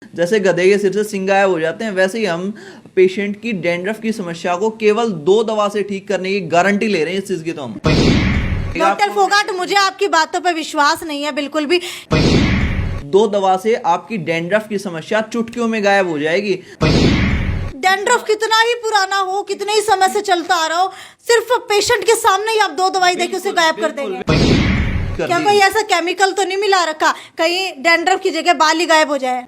जैसे गधे के सिर से सींग गायब हो जाते हैं, वैसे ही हम पेशेंट की डैंड्रफ की समस्या को केवल 2 दवा से ठीक करने की गारंटी ले रहे हैं इस चीज की। तो हम डॉक्टर फोगाट, मुझे आपकी बातों पर विश्वास नहीं है बिल्कुल भी। 2 दवा से आपकी डैंड्रफ की समस्या चुटकियों में गायब हो जाएगी। डैंड्रफ कितना ही पुराना हो, कितने ही समय से चलता आ रहा हो, सिर्फ पेशेंट के सामने ही आप 2 दवाई देके उसे गायब कर देंगे। क्या कोई ऐसा केमिकल तो नहीं मिला रखा कहीं डैंड्रफ की जगह बाल ही गायब हो जाए?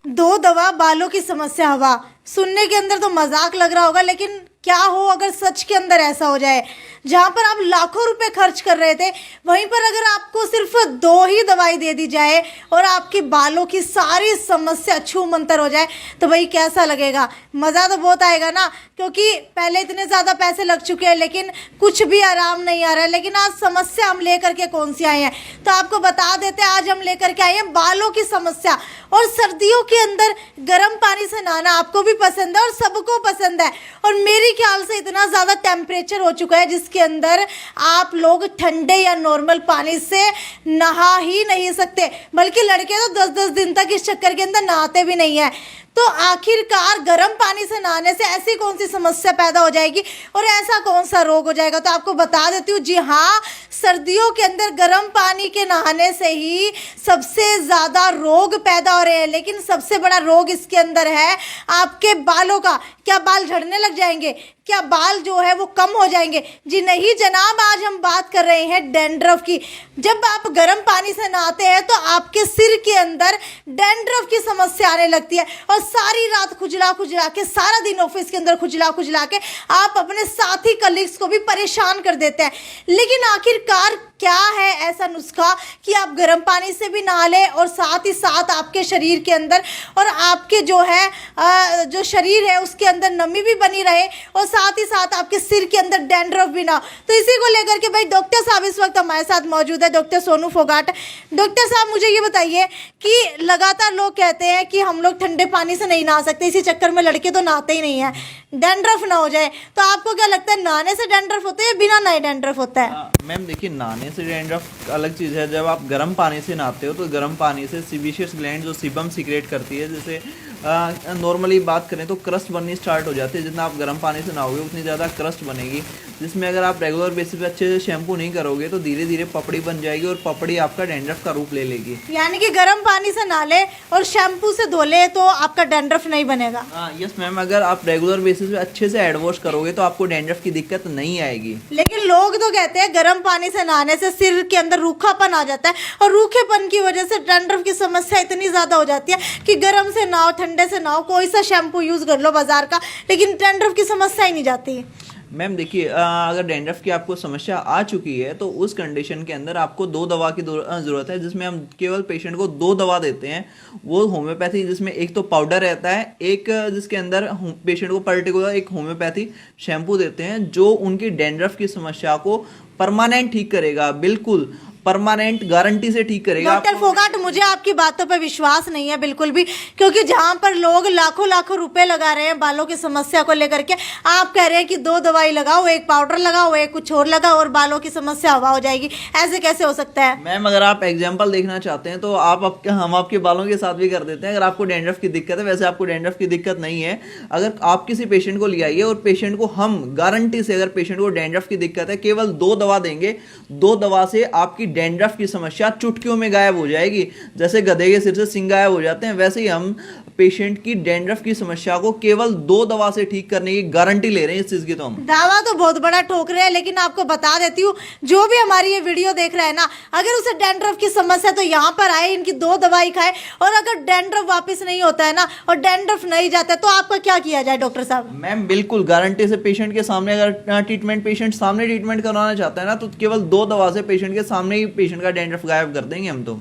2 दवा बालों की समस्या हवा, सुनने के अंदर तो मजाक लग रहा होगा, लेकिन क्या हो अगर सच के अंदर ऐसा हो जाए? जहां पर आप लाखों रुपए खर्च कर रहे थे, वहीं पर अगर आपको सिर्फ 2 ही दवाई दे दी जाए और आपके बालों की सारी समस्या छू मंतर हो जाए, तो भाई कैसा लगेगा? मज़ा तो बहुत आएगा ना, क्योंकि पहले इतने ज़्यादा पैसे लग चुके हैं लेकिन कुछ भी आराम नहीं आ रहा है। लेकिन आज समस्या हम लेकर के कौन सी आए हैं, तो आपको बता देते हैं। आज हम लेकर के आए हैं बालों की समस्या। और सर्दियों के अंदर गर्म पानी से नहाना आपको भी पसंद है और सबको पसंद है, और मेरे ख्याल से इतना ज़्यादा टेम्परेचर हो चुका है जिसके अंदर आप लोग ठंडे या नॉर्मल पानी से नहा ही नहीं सकते, बल्कि लड़के तो 10-10 दिन तक इस चक्कर के अंदर नहाते भी नहीं है। तो आखिरकार गर्म पानी से नहाने से ऐसी कौन सी समस्या पैदा हो जाएगी और ऐसा कौन सा रोग हो जाएगा? तो आपको बता देती हूँ, जी हाँ, सर्दियों के अंदर गर्म पानी के नहाने से ही सबसे ज़्यादा रोग पैदा हो रहे हैं। लेकिन सबसे बड़ा रोग इसके अंदर है आपके बालों का। क्या बाल झड़ने लग जाएंगे? क्या बाल जो है वो कम हो जाएंगे? जी नहीं जनाब, आज हम बात कर रहे हैं डैंड्रफ की। जब आप गर्म पानी से नहाते हैं तो आपके सिर के अंदर डैंड्रफ की समस्या आने लगती है, और सारी रात खुजला खुजला के, सारा दिन ऑफिस के अंदर खुजला खुजला के आप अपने साथी कलीग्स को भी परेशान कर देते हैं। लेकिन आखिरकार क्या है ऐसा नुस्खा कि आप गर्म पानी से भी नहा लें और साथ ही साथ आपके शरीर के अंदर और आपके जो है जो शरीर है उसके अंदर नमी भी बनी रहे, और साथ ही साथ आपके सिर के अंदर डैंड्रफ भी ना हो? तो इसी को लेकर के भाई डॉक्टर साहब इस वक्त हमारे साथ मौजूद है, डॉक्टर सोनू फोगाट। डॉक्टर साहब, मुझे ये बताइए कि लगातार लोग कहते हैं कि हम लोग ठंडे पानी से नहीं नहा सकते, इसी चक्कर में लड़के तो नहाते ही नहीं है, डैंड्रफ ना हो जाए। तो आपको क्या लगता है, नहाने से डैंड्रफ होता है या बिना नहाए डैंड्रफ होता है? मैम देखिए, नहाने से डैंड्रफ अलग चीज़ है। जब आप गर्म पानी से नहाते हो तो गर्म पानी से सीबेशियस ग्लैंड जो सीबम सीक्रेट करती है, जैसे नॉर्मली बात करें तो क्रस्ट बननी स्टार्ट हो जाती है। जितना आप गर्म पानी से नहाओगे उतनी ज़्यादा क्रस्ट बनेगी, जिसमें अगर आप रेगुलर बेसिस पे अच्छे से शैम्पू नहीं करोगे तो धीरे धीरे पपड़ी बन जाएगी और पपड़ी आपका डैंड्रफ का रूप ले लेगी। यानी कि गर्म पानी से नहा ले और शैम्पू से धो ले तो आपका डैंड्रफ नहीं बनेगा? हाँ यस मैम, अगर आप रेगुलर बेसिस पे अच्छे से हेड वॉश करोगे तो आपको डैंड्रफ की दिक्कत नहीं आएगी। लेकिन लोग तो कहते हैं गर्म पानी से नहाने से सिर के अंदर रूखापन आ जाता है, और रूखेपन की वजह से डैंड्रफ की समस्या इतनी ज़्यादा हो जाती है कि गर्म से नहाओ ठंडे से नहाओ, कोई सा शैम्पू यूज़ कर लो बाजार का, लेकिन डैंड्रफ की समस्या ही नहीं जाती। मैम देखिए, अगर डैंड्रफ की आपको समस्या आ चुकी है तो उस कंडीशन के अंदर आपको 2 दवा की ज़रूरत है, जिसमें हम केवल पेशेंट को 2 दवा देते हैं। वो होम्योपैथी, जिसमें एक तो पाउडर रहता है, एक जिसके अंदर पेशेंट को पर्टिकुलर एक होम्योपैथी शैम्पू देते हैं जो उनकी डैंड्रफ की समस्या को परमानेंट ठीक करेगा, बिल्कुल परमानेंट गारंटी से ठीक करेगा। डॉक्टर फोगाट, मुझे आपकी बातों पर विश्वास नहीं है बिल्कुल भी, क्योंकि जहां पर लोग लाखों लाखों रुपए लगा रहे हैं बालों की समस्या को लेकर के, आप कह रहे हैं कि 2 दवाई लगाओ, एक पाउडर लगाओ, एक कुछ और लगाओ और बालों की समस्या हवा हो जाएगी। ऐसे कैसे हो सकता है? मैम अगर आप एग्जाम्पल देखना चाहते हैं तो हम आपके बालों के साथ भी कर देते हैं। अगर आपको डैंड्रफ की दिक्कत है, वैसे आपको डैंड्रफ की दिक्कत नहीं है, अगर आप किसी पेशेंट को ले आइए और पेशेंट को हम गारंटी से, अगर पेशेंट को डैंड्रफ की दिक्कत है, केवल 2 दवा देंगे। 2 दवा से आपकी डैंड्रफ की समस्या चुटकियों में गायब हो जाएगी। जैसे गधे के सिर से सींग गायब हो जाते हैं, वैसे ही हम पेशेंट की डैंड्रफ की समस्या को केवल 2 दवा से ठीक करने की गारंटी ले रहे हैं इस चीज की। तो हम दावा तो बहुत बड़ा ठोक रहे हैं, लेकिन आपको बता देती हूँ, जो भी हमारी ये वीडियो देख रहा है ना, अगर उसे डैंड्रफ की समस्या तो यहाँ पर आए, इनकी 2 दवाई खाए, और अगर डैंड्रफ वापस नहीं होता है ना और डैंड्रफ नहीं जाता है तो आपका क्या किया जाए डॉक्टर साहब? मैम बिल्कुल गारंटी से पेशेंट के सामने, अगर पेशेंट सामने ट्रीटमेंट करवाना चाहता है ना, तो केवल 2 दवा से पेशेंट के सामने ही पेशेंट का डैंड्रफ गायब कर देंगे हम। तो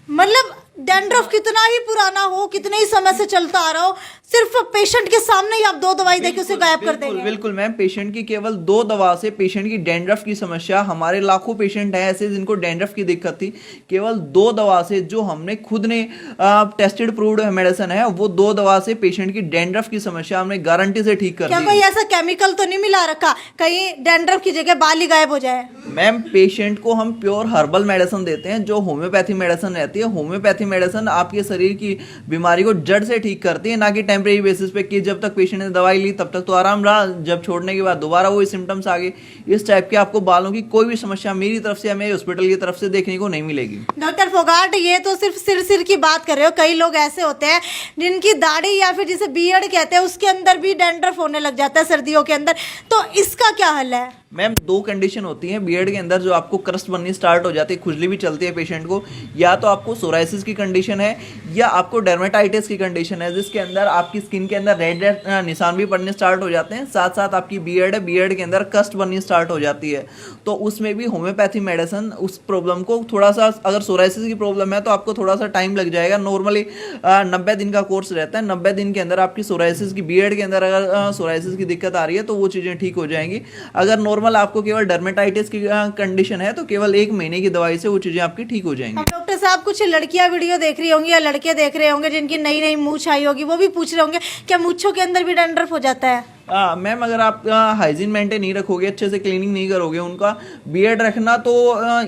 मतलब डैंड्रफ कितना ही पुराना हो, कितने ही समय से चलता आ रहा हो, सिर्फ पेशेंट के सामने ही आप 2 दवाई देके उसे गायब कर देंगे। बिल्कुल मैम, पेशेंट की केवल 2 दवा से पेशेंट की डैंड्रफ की समस्या, हमारे लाखों पेशेंट हैं ऐसे जिनको डैंड्रफ की दिक्कत थी, केवल 2 दवा से, जो हमने खुद ने टेस्टेड प्रूव्ड मेडिसिन है, वो 2 दवा से पेशेंट की डैंड्रफ की समस्या हमने गारंटी से ठीक कर क्या दी। कोई ऐसा केमिकल तो नहीं मिला रखा कहीं डैंड्रफ की जगह बाल ही गायब हो जाए? मैम, पेशेंट को हम प्योर हर्बल मेडिसिन देते हैं, जो होम्योपैथी मेडिसिन रहती है। होम्योपैथी मेडिसिन आपके शरीर की बीमारी को जड़ से ठीक करती है, ना कि टेम्परेरी बेसिस पे कि जब तक पेशेंट ने दवाई ली तब तक तो आराम रहा, जब छोड़ने के बाद दोबारा वही सिम्टम्स आ गए। इस टाइप के आपको बालों की कोई भी समस्या मेरी तरफ से या मेरे हॉस्पिटल की तरफ से देखने को नहीं मिलेगी। डॉक्टर फोगाट, ये तो सिर्फ सिर की बात कर रहे हो, कई लोग ऐसे होते हैं जिनकी दाढ़ी या फिर जिसे बियर्ड कहते हैं उसके अंदर भी डैंड्रफ होने लग जाता है सर्दियों के अंदर, तो इसका क्या हल है? मैम, 2 कंडीशन होती हैं बियर्ड के अंदर, जो आपको क्रस्ट बननी स्टार्ट हो जाती है, खुजली भी चलती है पेशेंट को, या तो आपको सोराइसिस की कंडीशन है या आपको डर्मेटाइटिस की कंडीशन है, जिसके अंदर आपकी स्किन के अंदर रेड निशान भी पड़ने स्टार्ट हो जाते हैं, साथ साथ आपकी बियर्ड है, बियर्ड के अंदर क्रस्ट बननी स्टार्ट हो जाती है। तो उसमें भी होम्योपैथी मेडिसिन उस प्रॉब्लम को थोड़ा सा, अगर सोराइसिस की प्रॉब्लम है तो आपको थोड़ा सा टाइम लग जाएगा। नॉर्मली 90 दिन का कोर्स रहता है, 90 दिन के अंदर आपकी सोराइसिस की, बियर्ड के अंदर अगर सोराइसिस की दिक्कत आ रही है तो वो चीज़ें ठीक हो जाएंगी। अगर नॉर्मल आपको केवल डर्मेटाइटिस की कंडीशन है तो केवल 1 महीने की दवाई से वो चीजें आपकी ठीक हो जाएंगी। डॉक्टर साहब, कुछ लड़कियां वीडियो देख रही होंगी या लड़के देख रहे होंगे जिनकी नई नई मूंछ आई होगी, वो भी पूछ रहे होंगे क्या मूंछों के अंदर भी डैंड्रफ हो जाता है? मैम, अगर आप हाइजीन मेंटेन नहीं रखोगे, अच्छे से क्लीनिंग नहीं करोगे, उनका बियर्ड रखना तो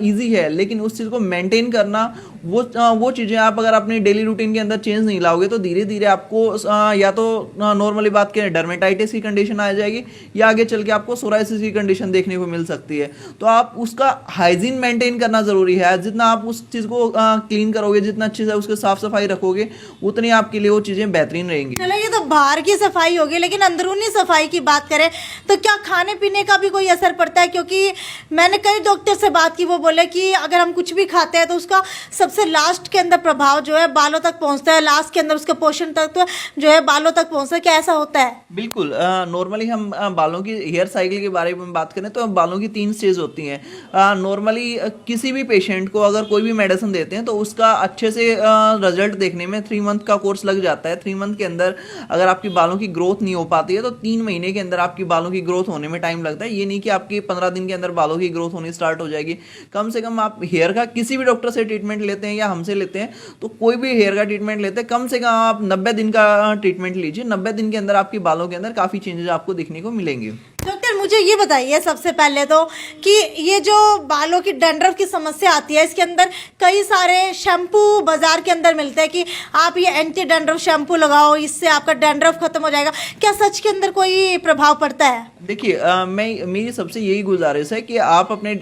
इजी है, लेकिन उस चीज़ को मेंटेन करना, वो चीज़ें आप अगर अपनी डेली रूटीन के अंदर चेंज नहीं लाओगे तो धीरे धीरे आपको या तो नॉर्मली बात करें डर्मेटाइटिस की कंडीशन आ जाएगी, या आगे चल के आपको सोराइसिस की कंडीशन देखने को मिल सकती है। तो आप उसका हाइजीन मेंटेन करना ज़रूरी है। जितना आप उस चीज़ को क्लीन करोगे, जितना अच्छे से उसकी साफ सफाई रखोगे, उतनी आपके लिए वो चीज़ें बेहतरीन रहेंगी। चलो, ये तो बाहर की सफाई होगी, लेकिन अंदरूनी सफाई की बात करें तो क्या खाने पीने का भी कोई असर पड़ता है? क्योंकि मैंने कई डॉक्टर से बात की, वो बोले कि अगर हम कुछ भी खाते हैं तो उसका सबसे लास्ट के अंदर प्रभाव जो है बालों तक पहुंचता है, लास्ट के अंदर उसका पोषण तक तो जो है बालों तक पहुंचता है। क्या ऐसा होता है? बिल्कुल। नॉर्मली हम बालों की हेयर साइकिल के बारे में बात करें तो बालों की 3 स्टेज होती हैं। नॉर्मली किसी भी पेशेंट को अगर कोई भी मेडिसिन देते हैं तो उसका अच्छे से रिजल्ट देखने में 3 मंथ का कोर्स लग जाता है। 3 मंथ के अंदर अगर आपकी बालों की ग्रोथ नहीं हो पाती है तो 3 महीने के अंदर आपकी बालों की ग्रोथ होने में टाइम लगता है। ये नहीं कि आपकी 15 दिन के अंदर बालों की ग्रोथ होनी स्टार्ट हो जाएगी। कम से कम आप हेयर का किसी भी डॉक्टर से ट्रीटमेंट लेते हैं या हमसे लेते हैं तो कोई भी हेयर का ट्रीटमेंट लेते हैं, कम से कम आप 90 दिन का ट्रीटमेंट लीजिए। 90 दिन के अंदर आपकी बालों के अंदर काफ़ी चेंजेस आपको दिखने को मिलेंगे। डॉक्टर, मुझे ये बताइए सबसे पहले तो कि ये जो बालों की डैंड्रफ की समस्या आती है, इसके अंदर कई सारे शैम्पू बाजार के अंदर मिलते हैं कि आप ये एंटी डैंड्रफ शैम्पू लगाओ, इससे आपका डैंड्रफ खत्म हो जाएगा। क्या सच के अंदर कोई प्रभाव पड़ता है? देखिए, मेरी सबसे यही गुजारिश है कि आप अपने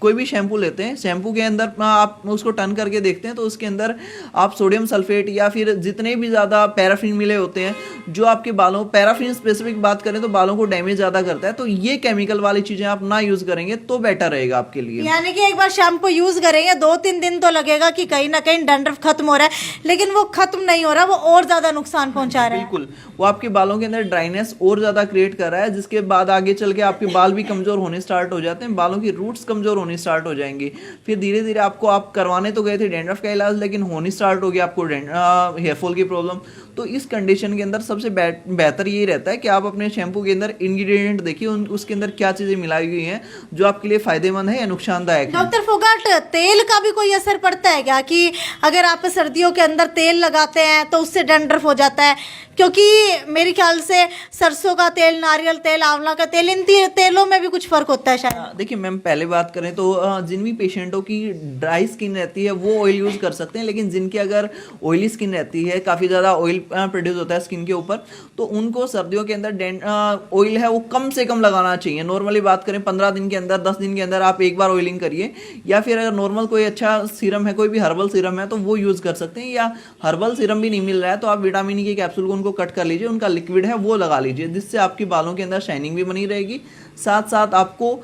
कोई भी शैम्पू लेते हैं, शैम्पू के अंदर आप उसको टर्न करके देखते हैं तो उसके अंदर आप सोडियम सल्फेट या फिर जितने भी ज़्यादा पैराफिन मिले होते हैं, जो आपके बालों, पैराफिन स्पेसिफिक बात करें तो बालों को डैमेज ज़्यादा करता है, तो ये केमिकल वाली चीज़ें आप ना यूज़ करेंगे तो बेटर रहेगा आपके लिए। यानी कि एक बार शैम्पू यूज़ करेंगे 2-3 दिन तो लगेगा कि कहीं ना कहीं डैंड्रफ खत्म हो रहा है, लेकिन वो खत्म नहीं हो रहा, वो और ज़्यादा नुकसान पहुंचा रहा है। बिल्कुल, वो आपके बालों के अंदर ड्राइनेस और ज़्यादा क्रिएट कर रहा है, जिसके बाद आगे चल के आपके बाल भी कमज़ोर होने स्टार्ट हो जाते हैं, बालों की रूट्स कमज़ोर होनी स्टार्ट हो जाएंगी। फिर धीरे धीरे आप करवाने तो गए थे डैंड्रफ का इलाज, लेकिन होनी स्टार्ट हो गया आपको हेयरफॉल की प्रॉब्लम। तो इस कंडीशन के अंदर सबसे बेहतर यही रहता है कि आप अपने शैम्पू के अंदर इंग्रेडिएंट देखिए, उसके अंदर क्या चीज़ें मिलाई गई हैं जो आपके लिए फ़ायदेमंद है या नुकसानदायक है। डॉक्टर फोगाट, तेल का भी कोई असर पड़ता है क्या कि अगर आप सर्दियों के अंदर तेल लगाते हैं तो उससे डैंड्रफ हो जाता है? क्योंकि मेरे ख्याल से सरसों का तेल, नारियल तेल, आंवला का तेल, इन तेलों में भी कुछ फर्क होता है शायद। देखिए मैम, पहले बात करें तो जिन भी पेशेंटों की ड्राई स्किन रहती है वो ऑयल यूज़ कर सकते हैं, लेकिन जिनकी अगर ऑयली स्किन रहती है, काफ़ी ज़्यादा ऑयल प्रोड्यूस होता है स्किन के ऊपर, तो उनको सर्दियों के अंदर ऑयल है वो कम से कम लगाना चाहिए। नॉर्मली बात करें 15 दिन के अंदर, 10 दिन के अंदर आप एक बार ऑयलिंग करिए, या फिर अगर नॉर्मल कोई अच्छा सीरम है, कोई भी हर्बल सीरम है तो वो यूज़ कर सकते हैं, या हर्बल सीरम भी नहीं मिल रहा है तो आप विटामिन ई के कैप्सूल को उनको कट कर लीजिए, उनका लिक्विड है वो लगा लीजिए, जिससे आपकी बालों के अंदर शाइनिंग भी बनी रहेगी। साथ साथ आपको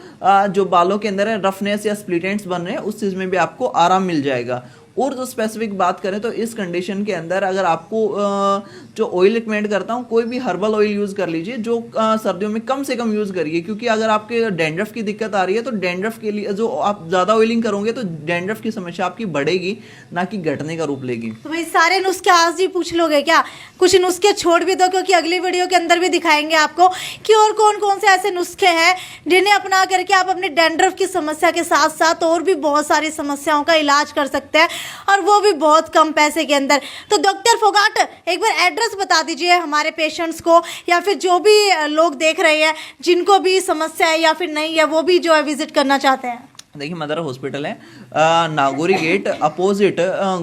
जो बालों के अंदर है रफनेस या स्प्लिट एंड्स बन रहे हैं उस चीज़ में भी आपको आराम मिल जाएगा। और जो स्पेसिफिक बात करें तो इस कंडीशन के अंदर अगर आपको जो ऑयल रिकमेंड करता हूँ, कोई भी हर्बल ऑयल यूज़ कर लीजिए, जो सर्दियों में कम से कम यूज़ करिए, क्योंकि अगर आपके डैंड्रफ की दिक्कत आ रही है तो डैंड्रफ के लिए जो आप ज़्यादा ऑयलिंग करोगे तो डैंड्रफ की समस्या आपकी बढ़ेगी, ना कि घटने का रूप लेगी। तो भाई सारे नुस्खे आज ही पूछ लोगे क्या? कुछ नुस्खे छोड़ भी दो, क्योंकि अगली वीडियो के अंदर भी दिखाएंगे आपको कि और कौन कौन से ऐसे नुस्खे हैं जिन्हें अपना करके आप अपने डैंड्रफ की समस्या के साथ साथ और भी बहुत सारी समस्याओं का इलाज कर सकते हैं, और वो भी बहुत कम पैसे के अंदर। तो डॉक्टर फोगाट, एक बार एड्रेस बता दीजिए हमारे पेशेंट्स को, या फिर जो भी लोग देख रहे हैं जिनको भी समस्या है या फिर नहीं है, वो भी जो है विजिट करना चाहते हैं। देखिए, मदर हॉस्पिटल है Nagauri Gate opposite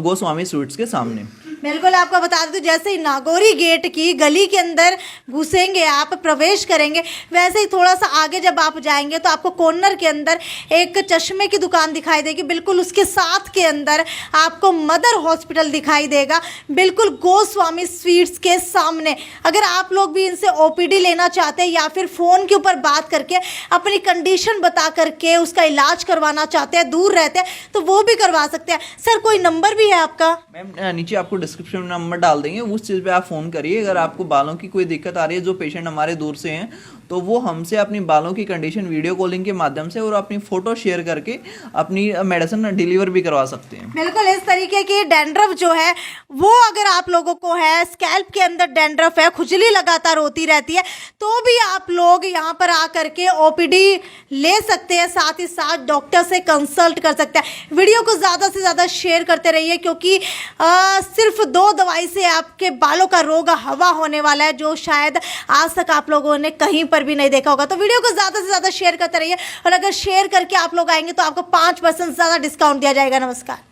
Goswami Sweets के सामने। बिल्कुल, आपको बता दूं, जैसे ही नागौरी गेट की गली के अंदर घुसेंगे, आप प्रवेश करेंगे, वैसे ही थोड़ा सा आगे जब आप जाएंगे तो आपको कॉर्नर के अंदर एक चश्मे की दुकान दिखाई देगी। बिल्कुल उसके साथ के अंदर आपको मदर हॉस्पिटल दिखाई देगा, बिल्कुल गोस्वामी स्वीट्स के सामने। अगर आप लोग भी इनसे ओपीडी लेना चाहते हैं या फिर फ़ोन के ऊपर बात करके अपनी कंडीशन बता करके उसका इलाज करवाना चाहते हैं, दूर रहते हैं, तो वो भी करवा सकते हैं। सर, कोई नंबर भी है आपका? मैम, नीचे आपको डिस्क्रिप्शन में नंबर डाल देंगे, उस चीज़ पे आप फ़ोन करिए। अगर आपको बालों की कोई दिक्कत आ रही है, जो पेशेंट हमारे दूर से हैं, तो वो हमसे अपनी बालों की कंडीशन वीडियो कॉलिंग के माध्यम से और अपनी फ़ोटो शेयर करके अपनी मेडिसिन डिलीवर भी करवा सकते हैं। बिल्कुल, इस तरीके की डैंड्रफ जो है वो अगर आप लोगों को है, स्कैल्प के अंदर डैंड्रफ है, खुजली लगातार होती रहती है, तो भी आप लोग यहाँ पर आकर के ओपीडी ले सकते हैं, साथ ही साथ डॉक्टर से कंसल्ट कर सकते हैं। वीडियो को ज़्यादा से ज़्यादा शेयर करते रहिए, क्योंकि सिर्फ 2 दवाई से आपके बालों का रोग हवा होने वाला है, जो शायद आज तक आप लोगों ने कहीं पर भी नहीं देखा होगा। तो वीडियो को ज़्यादा से ज़्यादा शेयर करते रहिए, और अगर शेयर करके आप लोग आएंगे तो आपको 5% ज़्यादा डिस्काउंट दिया जाएगा। नमस्कार।